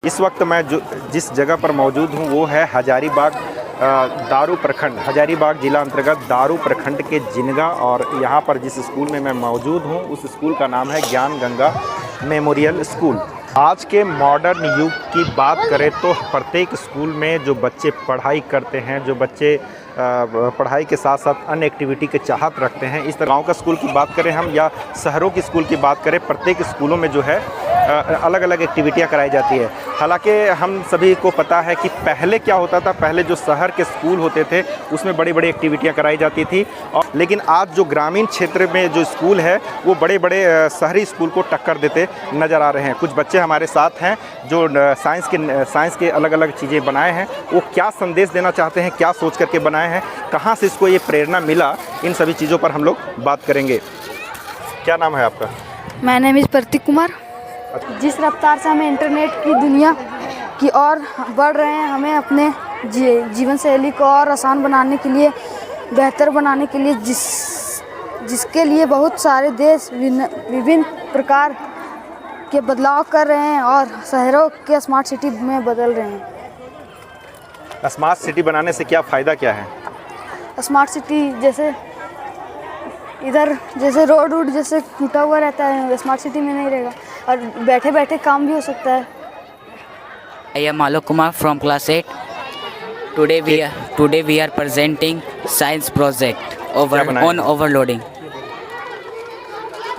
इस वक्त मैं जिस जगह पर मौजूद हूँ वो है हजारीबाग दारू प्रखंड, हजारीबाग जिला अंतर्गत दारू प्रखंड के जिनगा। और यहाँ पर जिस स्कूल में मैं मौजूद हूँ उस स्कूल का नाम है ज्ञान गंगा मेमोरियल स्कूल। आज के मॉडर्न युग की बात करें तो प्रत्येक स्कूल में जो बच्चे पढ़ाई करते हैं, जो बच्चे पढ़ाई के साथ साथ अन्य एक्टिविटी के चाहत रखते हैं, इस तरह गाँव का स्कूल की बात करें हम या शहरों की स्कूल की बात करें, प्रत्येक स्कूलों में जो है अलग अलग एक्टिविटियां कराई जाती है। हालांकि हम सभी को पता है कि पहले क्या होता था, पहले जो शहर के स्कूल होते थे उसमें बड़ी बड़ी एक्टिविटियां कराई जाती थी, और लेकिन आज जो ग्रामीण क्षेत्र में जो स्कूल है वो बड़े बड़े शहरी स्कूल को टक्कर देते नज़र आ रहे हैं। कुछ बच्चे हमारे साथ हैं जो साइंस के अलग अलग चीज़ें बनाए हैं। वो क्या संदेश देना चाहते हैं, क्या सोच करके बनाए हैं, कहाँ से इसको ये प्रेरणा मिला, इन सभी चीज़ों पर हम लोग बात करेंगे। क्या नाम है आपका? माय नेम इज़ प्रतीक कुमार। जिस रफ्तार से हमें इंटरनेट की दुनिया की ओर बढ़ रहे हैं, हमें अपने जीवन शैली को और आसान बनाने के लिए, बेहतर बनाने के लिए, जिसके लिए बहुत सारे देश विभिन्न प्रकार के बदलाव कर रहे हैं और शहरों के स्मार्ट सिटी में बदल रहे हैं। स्मार्ट सिटी बनाने से क्या फ़ायदा क्या है? स्मार्ट सिटी जैसे इधर जैसे रोड जैसे टूटा हुआ रहता है, स्मार्ट सिटी में नहीं रहेगा और बैठे बैठे काम भी हो सकता है। I am Alok Kumar from class 8. Today we are presenting science project on overloading.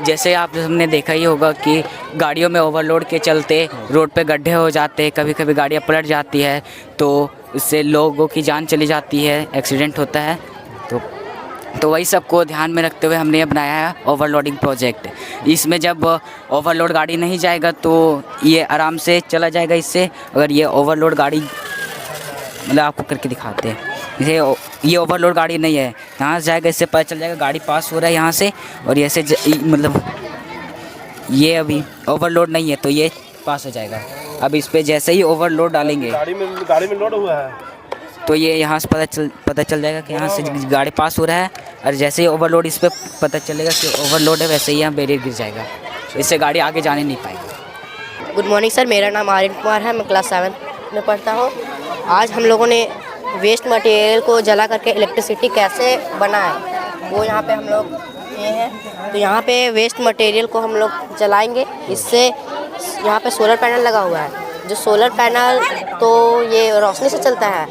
जैसे आप हमने देखा ही होगा कि गाड़ियों में ओवरलोड के चलते रोड पे गड्ढे हो जाते हैं, कभी कभी गाड़ियाँ पलट जाती है तो इससे लोगों की जान चली जाती है, एक्सीडेंट होता है। तो वही सब को ध्यान में रखते हुए हमने ये बनाया है ओवरलोडिंग प्रोजेक्ट। इसमें जब ओवरलोड गाड़ी नहीं जाएगा तो ये आराम से चला जाएगा। इससे अगर ये ओवरलोड गाड़ी, मतलब आपको करके दिखाते हैं, ये ओवरलोड गाड़ी नहीं है, यहाँ से जाएगा, इससे पता चल जाएगा गाड़ी पास हो रहा है यहाँ से, और ऐसे मतलब ये अभी ओवरलोड नहीं है तो ये पास हो जाएगा। अब इस पर जैसे ही ओवरलोड डालेंगे गाड़ी में लोड हुआ है तो ये यहाँ से पता चल जाएगा कि यहाँ से गाड़ी पास हो रहा है, और जैसे ही ओवरलोड इस पर पता चलेगा कि ओवरलोड है वैसे ही यहाँ बैरियर गिर जाएगा, इससे गाड़ी आगे जाने नहीं पाएगी। गुड मॉर्निंग सर, मेरा नाम आर्यन कुमार है, मैं क्लास 7 में पढ़ता हूँ। आज हम लोगों ने वेस्ट मटेरियल को जला करके इलेक्ट्रिसिटी कैसे बनाए वो यहाँ पे हम लोग किए हैं। तो यहाँ पे वेस्ट मटेरियल को हम लोग जलाएंगे, इससे यहाँ पे सोलर पैनल लगा हुआ है। जो सोलर पैनल तो ये रोशनी से चलता है,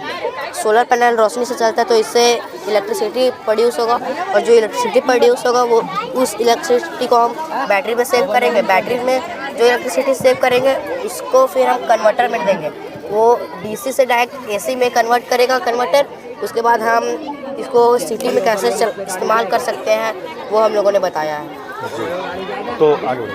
सोलर पैनल रोशनी से चलता है तो इससे इलेक्ट्रिसिटी प्रोड्यूस होगा, और जो इलेक्ट्रिसिटी प्रोड्यूस होगा वो उस इलेक्ट्रिसिटी को हम बैटरी में सेव करेंगे। बैटरी में जो इलेक्ट्रिसिटी सेव करेंगे उसको फिर हम कन्वर्टर में देंगे, वो डीसी से डायरेक्ट एसी में कन्वर्ट करेगा कन्वर्टर। उसके बाद हम इसको सिटी में कैसे इस्तेमाल कर सकते हैं वो हम लोगों ने बताया है। तो आगे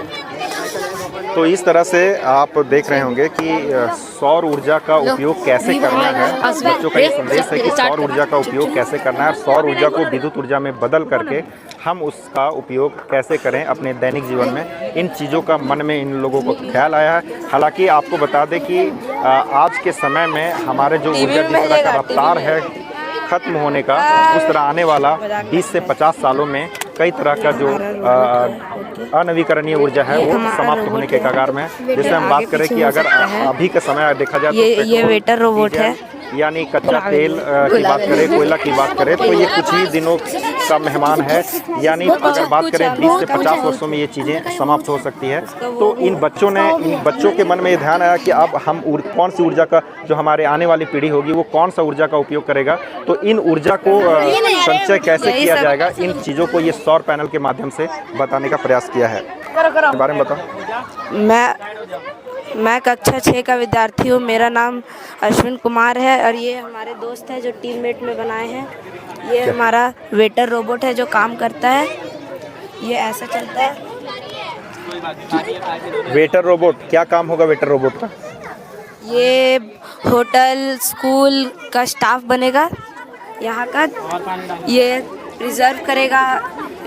तो इस तरह से आप देख रहे होंगे कि सौर ऊर्जा का उपयोग कैसे करना है। बच्चों का ये संदेश है कि सौर ऊर्जा का उपयोग कैसे करना है, सौर ऊर्जा को विद्युत ऊर्जा में बदल करके हम उसका उपयोग कैसे करें अपने दैनिक जीवन में। इन चीज़ों का मन में इन लोगों को ख्याल आया है। हालांकि आपको बता दें कि आज के समय में हमारे जो ऊर्जा जिस तरह का रफ्तार है ख़त्म होने का, उस तरह आने वाला 20 से 50 सालों में कई तरह का जो अनवीकरणीय ऊर्जा है वो समाप्त होने के कगार में है। जैसे हम बात करें कि अगर अभी का समय देखा जाए तो ये वेटर रोबोट है, यानी कच्चा तेल की बात करें, कोयला की बात करें तो ये कुछ ही दिनों का मेहमान है। यानी अगर बात करें 20 से 50 वर्षों में ये चीज़ें समाप्त हो सकती है। तो इन बच्चों के मन में ये ध्यान आया कि अब हम कौन सी ऊर्जा का, जो हमारे आने वाली पीढ़ी होगी वो कौन सा ऊर्जा का उपयोग करेगा, तो इन ऊर्जा को संचय कैसे किया जाएगा, इन चीज़ों को ये सौर पैनल के माध्यम से बताने का प्रयास किया है। इस बारे में बताओ। मैं कक्षा 6 का विद्यार्थी हूँ। मेरा नाम अश्विन कुमार है और ये हमारे दोस्त हैं जो टीममेट में बनाए हैं। ये हमारा वेटर रोबोट है जो काम करता है, ये ऐसा चलता है। वेटर रोबोट, क्या काम होगा वेटर रोबोट का? ये होटल स्कूल का स्टाफ बनेगा यहाँ का। ये प्रिजर्व करेगा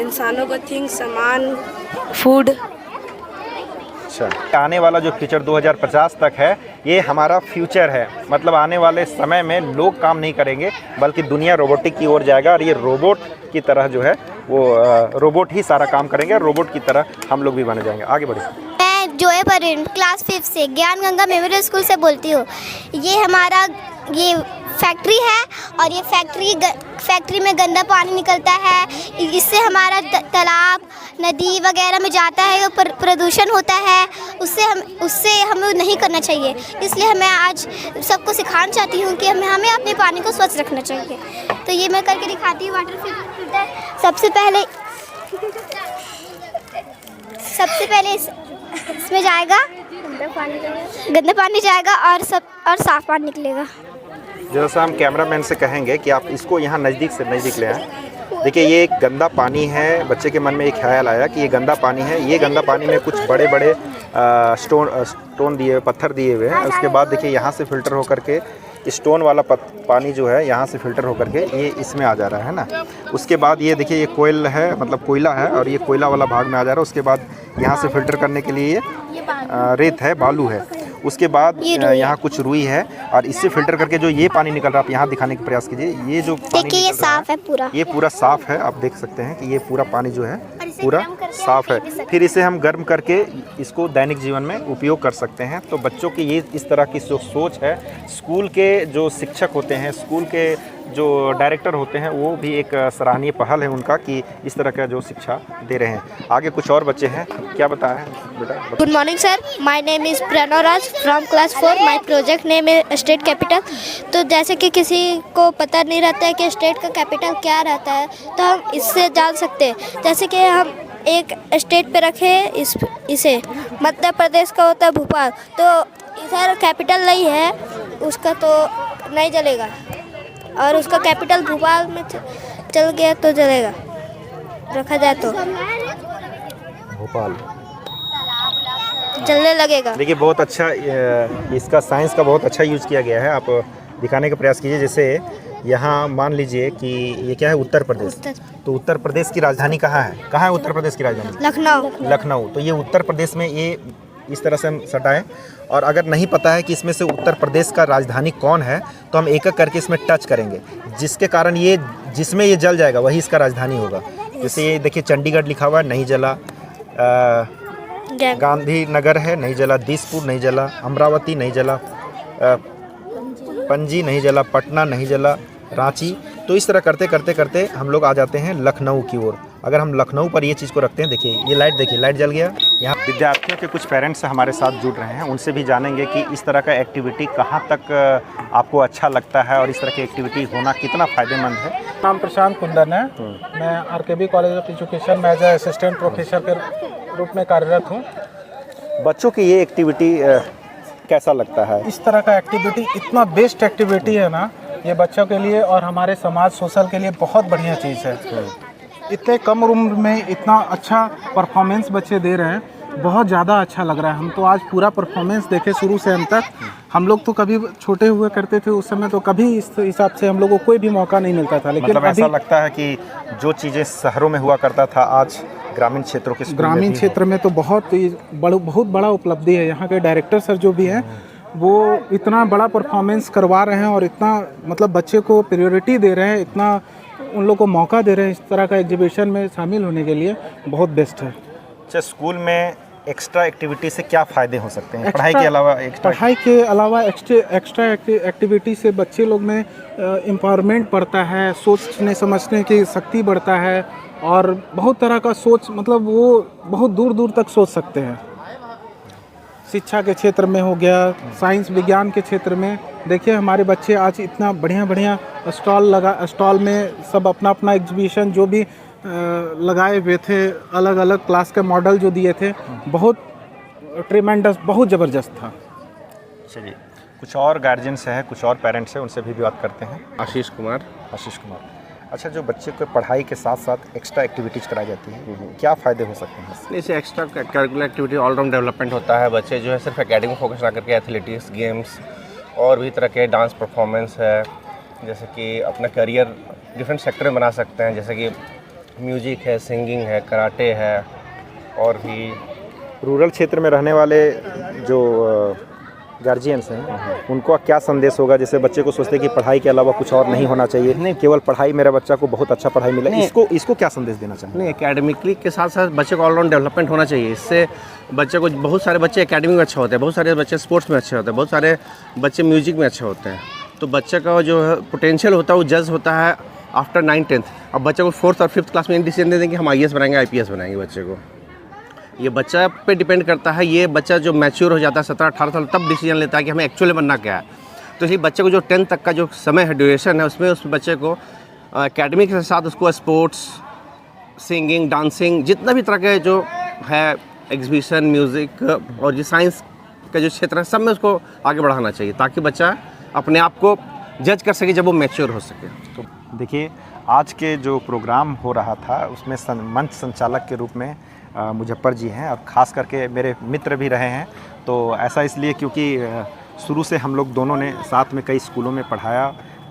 इंसानों को, थिंग्स, सामान, फूड। अच्छा, आने वाला जो फ्यूचर 2050 तक है ये हमारा फ्यूचर है। मतलब आने वाले समय में लोग काम नहीं करेंगे बल्कि दुनिया रोबोटिक की ओर जाएगा, और ये रोबोट की तरह जो है वो रोबोट ही सारा काम करेंगे, रोबोट की तरह हम लोग भी बन जाएंगे। आगे बढ़िए। मैं मैं जोए परवीन क्लास 5 से ज्ञान गंगा मेमोरियल स्कूल से बोलती हूँ। ये हमारा ये फैक्ट्री है और ये फैक्ट्री में गंदा पानी निकलता है। इससे हमारा तालाब नदी वगैरह में जाता है, प्रदूषण होता है। उससे हमें नहीं करना चाहिए। इसलिए मैं आज सबको सिखाना चाहती हूँ कि हमें अपने पानी को स्वच्छ रखना चाहिए। तो ये मैं करके दिखाती हूँ। वाटर फिल्टर सबसे पहले इसमें जाएगा गंदा पानी जाएगा और साफ पानी निकलेगा। जैसा हम कैमरामैन से कहेंगे कि आप इसको यहाँ नज़दीक से नज़दीक ले आएँ। देखिए ये एक गंदा पानी है। बच्चे के मन में एक ख्याल आया कि ये गंदा पानी है। ये गंदा पानी में कुछ बड़े बड़े स्टोन दिए, पत्थर दिए हुए हैं। उसके बाद देखिए यहाँ से फ़िल्टर होकर के स्टोन वाला पानी जो है यहाँ से फ़िल्टर होकर के ये इसमें आ जा रहा है ना। उसके बाद ये देखिए ये कोयल है, मतलब कोयला है, और ये कोयला वाला भाग में आ जा रहा है। उसके बाद यहाँ से फ़िल्टर करने के लिए ये रेत है, बालू है। उसके बाद यहाँ कुछ रुई है और इससे फ़िल्टर करके जो ये पानी निकल रहा है, आप यहाँ दिखाने का प्रयास कीजिए। ये जो देखिए ये साफ़ है पूरा, ये पूरा साफ़ है। आप देख सकते हैं कि ये पूरा पानी जो है पूरा साफ़ है। फिर इसे हम गर्म करके इसको दैनिक जीवन में उपयोग कर सकते हैं। तो बच्चों की ये इस तरह की जो सोच है, स्कूल के जो शिक्षक होते हैं, स्कूल के जो डायरेक्टर होते हैं, वो भी एक सराहनीय पहल है उनका कि इस तरह का जो शिक्षा दे रहे हैं। आगे कुछ और बच्चे हैं, क्या बताएं बेटा? Good morning sir, my name is Pranav Raj from class 4। My project name है स्टेट कैपिटल। तो जैसे कि किसी को पता नहीं रहता है कि स्टेट का कैपिटल क्या रहता है, तो हम इससे जान सकते हैं। जैसे कि हम एक स्टेट पे रखें इसे मध्य प्रदेश का होता है भोपाल, तो इधर कैपिटल नहीं है उसका तो नहीं चलेगा, और उसका कैपिटल भोपाल में चल गया तो चलेगा, रखा जाए तो भोपाल चलने लगेगा। देखिए बहुत अच्छा, इसका साइंस का बहुत अच्छा यूज़ किया गया है। आप दिखाने का प्रयास कीजिए। जैसे यहाँ मान लीजिए कि ये क्या है, उत्तर प्रदेश। तो उत्तर प्रदेश की राजधानी कहाँ है? कहाँ है उत्तर प्रदेश की राजधानी? लखनऊ। तो ये उत्तर प्रदेश में ये इस तरह से हम सटाएं, और अगर नहीं पता है कि इसमें से उत्तर प्रदेश का राजधानी कौन है, तो हम एक एक करके इसमें टच करेंगे, जिसके कारण ये जिसमें ये जल जाएगा वही इसका राजधानी होगा। जैसे ये देखिए चंडीगढ़ लिखा हुआ है, नहीं जला। गांधीनगर है, नहीं जला। दिसपुर नहीं जला। अमरावती नहीं जला। पणजी नहीं जला। पटना नहीं जला। रांची। तो इस तरह करते करते करते हम लोग आ जाते हैं लखनऊ की ओर। अगर हम लखनऊ पर ये चीज़ को रखते हैं, देखिए ये लाइट, देखिए लाइट जल गया। यहाँ विद्यार्थियों के कुछ पेरेंट्स हमारे साथ जुड़ रहे हैं, उनसे भी जानेंगे कि इस तरह का एक्टिविटी कहाँ तक आपको अच्छा लगता है और इस तरह की एक्टिविटी होना कितना फ़ायदेमंद है। नाम प्रशांत कुंदन है। मैं आरकेबी कॉलेज ऑफ एजुकेशन में एज ए असिस्टेंट प्रोफेसर के रूप में कार्यरत हूँ। बच्चों की ये एक्टिविटी कैसा लगता है? इस तरह का एक्टिविटी इतना बेस्ट एक्टिविटी है ना, ये बच्चों के लिए और हमारे समाज सोशल के लिए बहुत बढ़िया चीज़ है। इतने कम उम्र में इतना अच्छा परफॉर्मेंस बच्चे दे रहे हैं, बहुत ज़्यादा अच्छा लग रहा है। हम तो आज पूरा परफॉर्मेंस देखे शुरू से अंत तक। हम लोग तो कभी छोटे हुए करते थे उस समय, तो कभी इस हिसाब से हम लोग को कोई भी मौका नहीं मिलता था। लेकिन मतलब ऐसा लगता है कि जो चीज़ें शहरों में हुआ करता था, आज ग्रामीण क्षेत्रों के ग्रामीण क्षेत्र में तो बहुत बड़ा उपलब्धि है। यहाँ के डायरेक्टर सर जो भी हैं, वो इतना बड़ा परफॉर्मेंस करवा रहे हैं और इतना मतलब बच्चे को प्रायोरिटी दे रहे हैं, इतना उन लोग को मौका दे रहे हैं इस तरह का एग्जीबिशन में शामिल होने के लिए, बहुत बेस्ट है। अच्छा, स्कूल में एक्स्ट्रा एक्टिविटी से क्या फ़ायदे हो सकते हैं? पढ़ाई के अलावा एक्स्ट्रा एक्टिविटी से बच्चे लोग में एम्पावरमेंट बढ़ता है, सोचने समझने की शक्ति बढ़ता है, और बहुत तरह का सोच, मतलब वो बहुत दूर दूर तक सोच सकते हैं। शिक्षा के क्षेत्र में हो गया, साइंस विज्ञान के क्षेत्र में देखिए हमारे बच्चे आज इतना बढ़िया स्टॉल में सब अपना अपना एग्जीबिशन जो भी लगाए हुए थे, अलग अलग क्लास के मॉडल जो दिए थे, बहुत ट्रिमेंडस, बहुत ज़बरदस्त था। चलिए कुछ और गार्जियंस हैं, कुछ और पेरेंट्स हैं, उनसे भी बात करते हैं। आशीष कुमार। अच्छा, जो बच्चे को पढ़ाई के साथ साथ एक्स्ट्रा एक्टिविटीज़ कराई जाती हैं, क्या फ़ायदे हो सकते हैं? इससे extracurricular activity all round development होता है। बच्चे जो है सिर्फ एकेडमिक फोकस ना करके एथलेटिक्स, गेम्स और भी तरह के डांस परफॉर्मेंस है, जैसे कि अपना करियर डिफरेंट सेक्टर में बना सकते हैं, जैसे कि म्यूजिक है, सिंगिंग है, कराटे है, और भी रूरल क्षेत्र में रहने वाले जो गार्जियंस हैं, उनको क्या संदेश होगा? जैसे बच्चे को सोचते हैं कि पढ़ाई के अलावा कुछ और नहीं होना चाहिए, नहीं केवल पढ़ाई, मेरा बच्चा को बहुत अच्छा पढ़ाई मिला, इसको क्या संदेश देना चाहिए? नहीं, एकेडमिकली के साथ साथ बच्चे को ऑलराउंड डेवलपमेंट होना चाहिए। इससे बच्चे को, बहुत सारे बच्चे एकेडमी में अच्छे होते हैं, बहुत सारे बच्चे स्पोर्ट्स में अच्छे होते हैं, बहुत सारे बच्चे म्यूजिक में अच्छे होते हैं। तो बच्चे का जो पोटेंशियल होता है वो जज होता है आफ्टर 9th-10th। अब बच्चे को 4th और 5th क्लास में डिसीजन दे दें कि हम IAS बनाएंगे, IPS बनाएंगे, बच्चे को ये बच्चा पे डिपेंड करता है। ये बच्चा जो मैच्योर हो जाता है 17-18 साल, तब डिसीजन लेता है कि हमें एक्चुअली बनना क्या है। तो इसलिए बच्चे को जो 10th तक का जो समय है, ड्यूरेशन है, उसमें उस बच्चे को एकेडमिक के साथ उसको स्पोर्ट्स, सिंगिंग, डांसिंग, जितना भी तरह के जो है एग्जीबिशन, म्यूज़िक और जो साइंस का जो क्षेत्र है, सब में उसको आगे बढ़ाना चाहिए, ताकि बच्चा अपने आप को जज कर सके जब वो मैच्योर हो सके। तो देखिए, आज के जो प्रोग्राम हो रहा था उसमें मंच संचालक के रूप में मुजफ्फर जी हैं, और ख़ास करके मेरे मित्र भी रहे हैं। तो ऐसा इसलिए क्योंकि शुरू से हम लोग दोनों ने साथ में कई स्कूलों में पढ़ाया,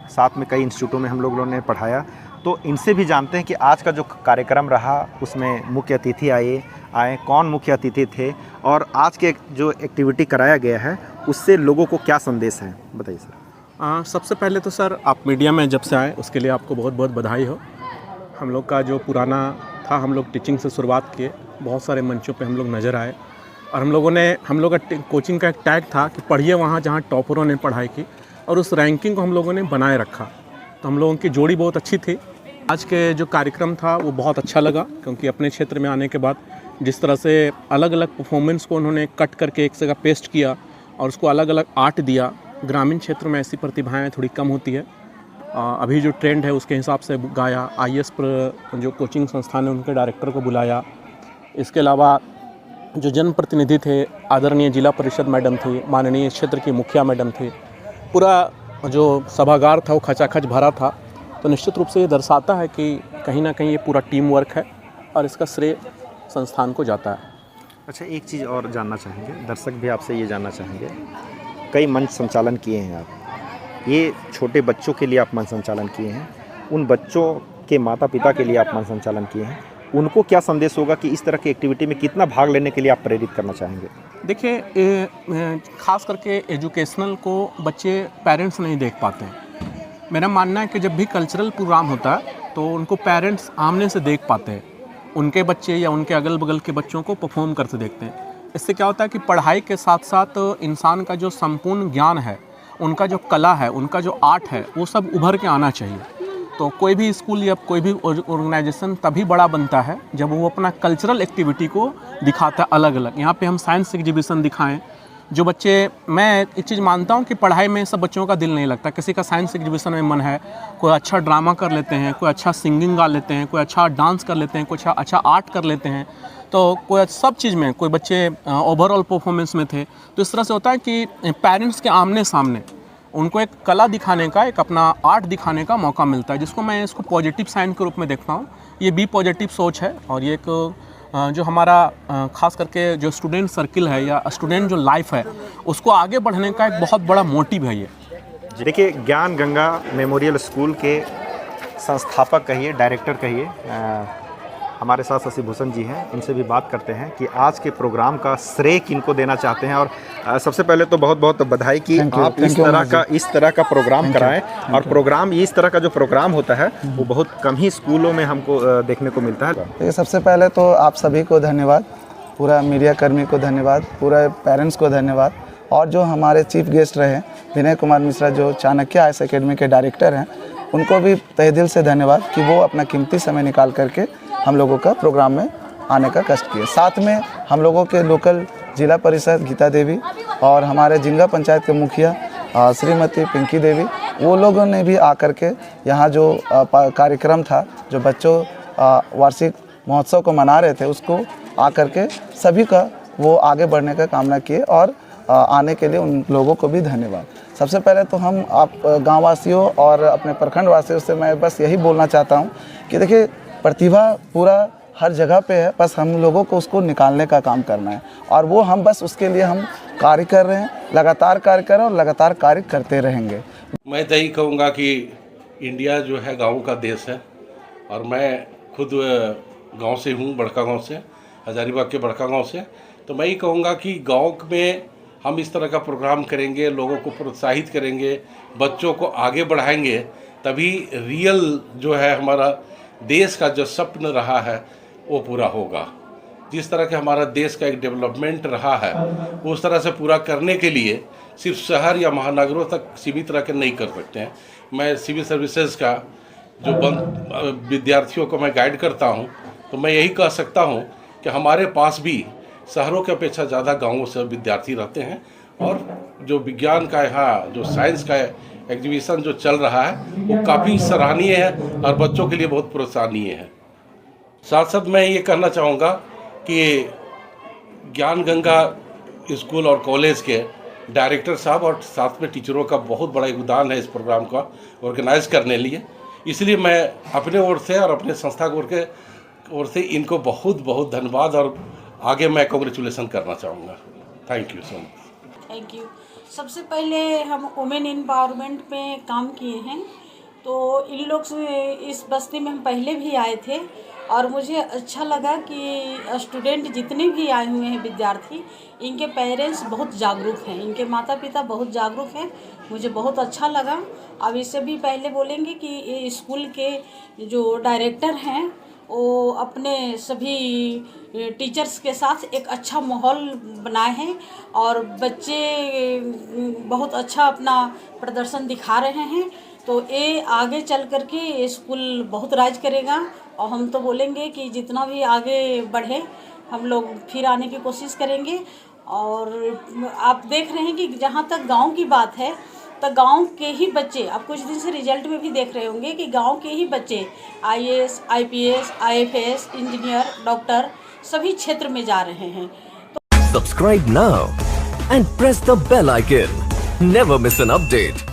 साथ में कई इंस्टीट्यूटों में हम लोगों ने पढ़ाया। तो इनसे भी जानते हैं कि आज का जो कार्यक्रम रहा उसमें मुख्य अतिथि आए कौन मुख्य अतिथि थे, और आज के जो एक्टिविटी कराया गया है उससे लोगों को क्या संदेश है, बताइए सर। सबसे पहले तो सर, आप मीडिया में जब से आए उसके लिए आपको बहुत बहुत बधाई हो। हम लोग का जो पुराना था, हम लोग टीचिंग से शुरुआत किए, बहुत सारे मंचों पे हम लोग नज़र आए, और हम लोग का कोचिंग का एक टैग था कि पढ़िए वहाँ जहाँ टॉपरों ने पढ़ाई की, और उस रैंकिंग को हम लोगों ने बनाए रखा। तो हम लोगों की जोड़ी बहुत अच्छी थी। आज के जो कार्यक्रम था वो बहुत अच्छा लगा, क्योंकि अपने क्षेत्र में आने के बाद जिस तरह से अलग अलग परफॉर्मेंस को उन्होंने कट करके एक जगह पेस्ट किया और उसको अलग अलग आर्ट दिया। ग्रामीण क्षेत्र में ऐसी प्रतिभाएं थोड़ी कम होती है। अभी जो ट्रेंड है उसके हिसाब से गाया। IAS पर जो कोचिंग संस्थान है उनके डायरेक्टर को बुलाया। इसके अलावा जो जनप्रतिनिधि थे, आदरणीय जिला परिषद मैडम थी, माननीय क्षेत्र की मुखिया मैडम थी, पूरा जो सभागार था वो खचाखच भरा था। तो निश्चित रूप से ये दर्शाता है कि कहीं ना कहीं ये पूरा टीम वर्क है और इसका श्रेय संस्थान को जाता है। अच्छा, एक चीज़ और जानना चाहेंगे, दर्शक भी आपसे ये जानना चाहेंगे, कई मंच संचालन किए हैं आप, ये छोटे बच्चों के लिए आप मंच संचालन किए हैं, उन बच्चों के माता पिता के लिए आप मंच संचालन किए हैं, उनको क्या संदेश होगा कि इस तरह की एक्टिविटी में कितना भाग लेने के लिए आप प्रेरित करना चाहेंगे? देखिए, खास करके एजुकेशनल को बच्चे पेरेंट्स नहीं देख पाते हैं। मेरा मानना है कि जब भी कल्चरल प्रोग्राम होता है तो उनको पेरेंट्स आमने से देख पाते हैं, उनके बच्चे या उनके अगल बगल के बच्चों को परफॉर्म करते देखते हैं। इससे क्या होता है कि पढ़ाई के साथ साथ इंसान का जो संपूर्ण ज्ञान है, उनका जो कला है, उनका जो आर्ट है, वो सब उभर के आना चाहिए। तो कोई भी स्कूल या कोई भी ऑर्गेनाइजेशन तभी बड़ा बनता है जब वो अपना कल्चरल एक्टिविटी को दिखाता है अलग अलग। यहाँ पे हम साइंस एग्जीबिशन दिखाएं, जो बच्चे, मैं एक चीज़ मानता हूँ कि पढ़ाई में सब बच्चों का दिल नहीं लगता। किसी का साइंस एग्जीबिशन में मन है, कोई अच्छा ड्रामा कर लेते हैं, कोई अच्छा सिंगिंग गा लेते हैं, कोई अच्छा डांस कर लेते हैं, कुछ अच्छा आर्ट कर लेते हैं, तो कोई सब चीज़ में कोई बच्चे ओवरऑल परफॉर्मेंस में थे। तो इस तरह से होता है कि पेरेंट्स के आमने सामने उनको एक कला दिखाने का, एक अपना आर्ट दिखाने का मौका मिलता है, जिसको मैं इसको पॉजिटिव साइन के रूप में देखता हूँ। ये बी पॉजिटिव सोच है, और ये एक जो हमारा खास करके जो स्टूडेंट सर्किल है या स्टूडेंट जो लाइफ है, उसको आगे बढ़ने का एक बहुत बड़ा मोटिव है ये। देखिए, ज्ञान गंगा मेमोरियल स्कूल के संस्थापक कहिए, डायरेक्टर कहिए, हमारे साथ शशि भूषण जी हैं, इनसे भी बात करते हैं कि आज के प्रोग्राम का श्रेय किनको देना चाहते हैं। और सबसे पहले तो बहुत बहुत बधाई कि आप इस तरह का प्रोग्राम कराएं, और प्रोग्राम इस तरह का जो प्रोग्राम होता है वो बहुत कम ही स्कूलों में हमको देखने को मिलता है। सबसे पहले तो आप सभी को धन्यवाद, पूरा मीडिया कर्मी को धन्यवाद, पूरा पेरेंट्स को धन्यवाद, और जो हमारे चीफ गेस्ट रहे विनय कुमार मिश्रा जो चाणक्य IAS एकेडमी के डायरेक्टर हैं, उनको भी तहे दिल से धन्यवाद कि वो अपना कीमती समय निकाल करके हम लोगों का प्रोग्राम में आने का कष्ट किए। साथ में हम लोगों के लोकल जिला परिषद गीता देवी और हमारे जिंगा पंचायत के मुखिया श्रीमती पिंकी देवी, वो लोगों ने भी आकर के यहाँ जो कार्यक्रम था, जो बच्चों वार्षिक महोत्सव को मना रहे थे, उसको आकर के सभी का वो आगे बढ़ने का कामना किए, और आने के लिए उन लोगों को भी धन्यवाद। सबसे पहले तो हम आप गाँव वासियों और अपने प्रखंड वासियों से मैं बस यही बोलना चाहता हूँ कि देखिए, प्रतिभा पूरा हर जगह पे है, बस हम लोगों को उसको निकालने का काम करना है, और वो हम बस उसके लिए हम कार्य कर रहे हैं, लगातार कार्य कर रहे हैं और लगातार कार्य करते रहेंगे। मैं तो यही कहूँगा कि इंडिया जो है गाँव का देश है, और मैं खुद गांव से हूँ, बड़का गांव से, हजारीबाग के बड़का गांव से। तो मैं ये कहूँगा कि गांव में हम इस तरह का प्रोग्राम करेंगे, लोगों को प्रोत्साहित करेंगे, बच्चों को आगे बढ़ाएंगे, तभी रियल जो है हमारा देश का जो सपना रहा है वो पूरा होगा। जिस तरह के हमारा देश का एक डेवलपमेंट रहा है उस तरह से पूरा करने के लिए सिर्फ शहर या महानगरों तक सीमित रह कर नहीं कर सकते हैं। मैं सिविल सर्विसेज का जो विद्यार्थियों को मैं गाइड करता हूं, तो मैं यही कह सकता हूं कि हमारे पास भी शहरों की अपेक्षा ज़्यादा गांवों से विद्यार्थी रहते हैं और जो विज्ञान का यहाँ जो साइंस का एग्जीबिशन जो चल रहा है वो काफ़ी सराहनीय है और बच्चों के लिए बहुत प्रोत्साहनीय है। साथ साथ मैं ये कहना चाहूँगा कि ज्ञान गंगा स्कूल और कॉलेज के डायरेक्टर साहब और साथ में टीचरों का बहुत बड़ा योगदान है इस प्रोग्राम का ऑर्गेनाइज करने लिए। इसलिए मैं अपने ओर से और अपने संस्था की ओर से इनको बहुत बहुत धन्यवाद और आगे मैं कांग्रेचुलेसन करना चाहूँगा। Thank you so much. Thank you. सबसे पहले हम वुमेन एम्पावरमेंट में काम किए हैं, तो इन लोग से इस बस्ती में हम पहले भी आए थे और मुझे अच्छा लगा कि स्टूडेंट जितने भी आए हुए हैं विद्यार्थी, इनके पेरेंट्स बहुत जागरूक हैं, इनके माता पिता बहुत जागरूक हैं। मुझे बहुत अच्छा लगा। अब इससे भी पहले बोलेंगे कि स्कूल के जो डायरेक्टर हैं वो अपने सभी टीचर्स के साथ एक अच्छा माहौल बनाए हैं और बच्चे बहुत अच्छा अपना प्रदर्शन दिखा रहे हैं। तो ये आगे चल कर के स्कूल बहुत राज करेगा और हम तो बोलेंगे कि जितना भी आगे बढ़े हम लोग फिर आने की कोशिश करेंगे। और आप देख रहे हैं कि जहाँ तक गांव की बात है तो गांव के ही बच्चे, आप कुछ दिन से रिजल्ट में भी देख रहे होंगे कि गांव के ही बच्चे IAS, IPS, IFS, engineer, doctor सभी क्षेत्र में जा रहे हैं। Subscribe now and press the bell icon. Never miss an update.